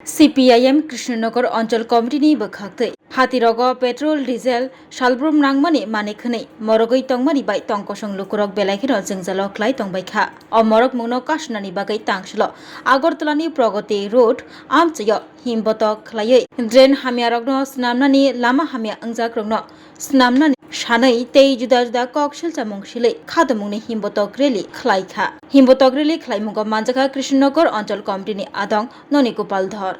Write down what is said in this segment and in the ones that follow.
CPIM Krishnanagar अंचल कमिटिनि बखाक्तै हातिरग petrol diesel सालब्रुम नांगमानि मानेखनै मरगै तंगमानि bye तंकसं लुकुरक बेलायखिनो जोंजाल ख्लाय तंबायखा अ मरक मुंनो काशनानि बागै तांसल आगरतलानि प्रगति road आमचय हिमबत ख्लायै drain हामियारगनो स्नामनानि Lama हामिया अंजाक्रगनो स्नामनानि सानै तै जुदा जुदा ककसिलचा मुंसिलै खादमुंनि हिमबतक रेली ख्लायखा हिमबतक रेली ख्लायमुंग मानजाखा कृष्णनगर अंचल कमिटिनि आदं ननि गोपाल धर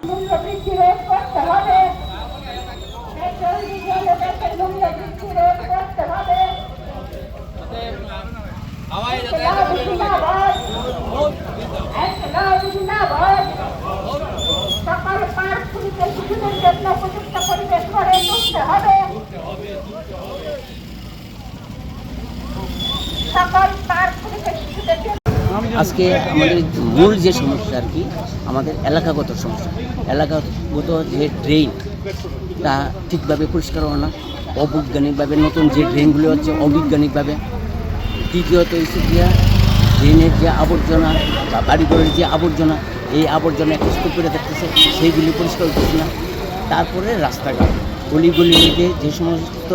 आज के मूल जो समस्या की एलाकागत समस्या एलाकागत जो ड्रेन ता ठीक भावे परिष्कार होना अबैज्ञानिक भावे नतून जो ड्रेनगुलो होच्छे अबैज्ञानिक भावे द्वितीयत गিয়া ड्रेनेर जो आबर्जना बा बाड़ीघरेर जो आबर्जना এই আবর্জনা একটা স্তূপ করে থাকতেছে সেইগুলি পরিষ্কার হচ্ছে না। তারপরে রাস্তাঘাট গলিগলিতে যে সমস্ত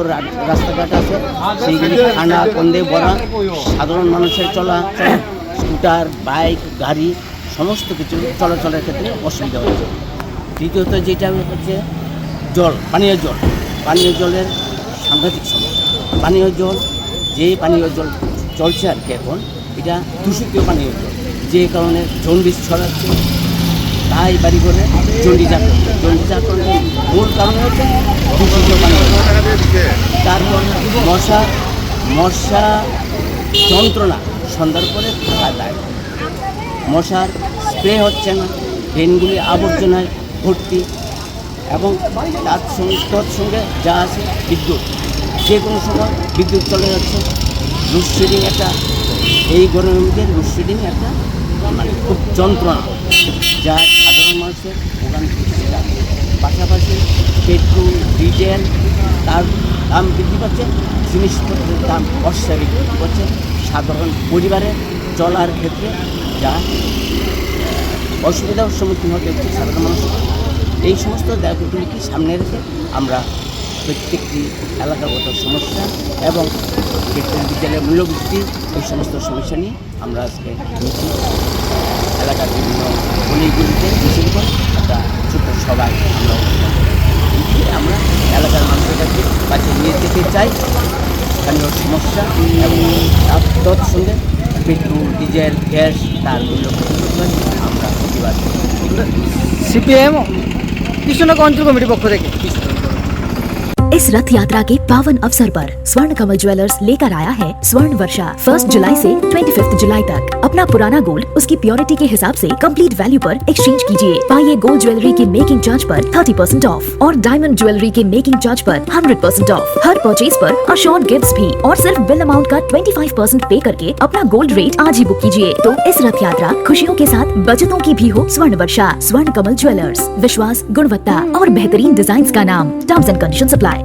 রাস্তাঘাট আছে সেইগুলি খানা কন্দে ভরা, সাধারণ মানুষের চলাচল স্কুটার বাইক গাড়ি সমস্ত কিছু চলাচলের ক্ষেত্রে অসুবিধা হচ্ছে। তৃতীয়ত যেটা হচ্ছে জল, পানীয় জলের সাংঘাতিক সমস্যা। পানীয় জল চলছে আর কি এখন এটা দূষিত পানীয় জল, যে কারণে জন্ডিস ছড়াচ্ছে, তাই বাড়ি করে জন্ডিস আক্রান্ত মূল কারণ হচ্ছে দূষিত পানীয় জল। তারপর মশা যন্ত্রণা সন্ধ্যার পরে থাকা যায়, মশার স্প্রে হচ্ছে না, ড্রেনগুলি আবর্জনায় ভর্তি এবং তৎসঙ্গে যা আছে বিদ্যুৎ, যে কোনো সময় বিদ্যুৎ চলে যাচ্ছে। লোডশেডিং একটা এই গরমের মধ্যে লোডশেডিং একটা মানে খুব যন্ত্রণা, যা সাধারণ মানুষের ভোগান করছে। পাশাপাশি পেট্রোল ডিজেল তার দাম বৃদ্ধি পাচ্ছে, জিনিসপত্রের দাম অস্বাভাবিক বৃদ্ধি পাচ্ছে, সাধারণ পরিবারের চলার ক্ষেত্রে যা অসুবিধার সম্মুখীন হতে হচ্ছে সাধারণ মানুষের। এই সমস্ত দায়িত্বগুলিকে সামনে রেখে আমরা প্রত্যেকটি এলাকাগত সমস্যা এবং পেট্রোল ডিজেলের মূল্যবৃদ্ধি এই সমস্ত সমস্যা নিয়ে আমরা আজকে এলাকার বিভিন্ন গলিগুলিতে মিছিল করে একটা ছোট্ট সভায় আমরা এলাকার মানুষের কাছে নিয়ে যেতে চাই স্থানীয় সমস্যা এবং তৎসঙ্গে পেট্রোল ডিজেল গ্যাস তার মূল্য আমরা প্রতিবাদ CPIM कृष्णनगर अंचल कमिटी पक्ष থেকে। इस रथ यात्रा के पावन अवसर पर स्वर्ण कमल ज्वेलर्स लेकर आया है स्वर्ण वर्षा 1 जुलाई से 25 जुलाई तक। अपना पुराना गोल्ड उसकी प्योरिटी के हिसाब से कंप्लीट वैल्यू पर एक्सचेंज कीजिए। पाइए गोल्ड ज्वेलरी की मेकिंग चार्ज पर 30% ऑफ और डायमंड ज्वेलरी के मेकिंग चार्ज पर 100% ऑफ। हर परचेज पर अशोर्ड गिफ्ट्स भी और सिर्फ बिल अमाउंट का 25% पे करके अपना गोल्ड रेट आज ही बुक कीजिए। तो इस रथ यात्रा खुशियों के साथ बचतों की भी हो। स्वर्ण वर्षा स्वर्ण कमल ज्वेलर्स, विश्वास, गुणवत्ता और बेहतरीन डिजाइन का नाम। Terms and conditions apply.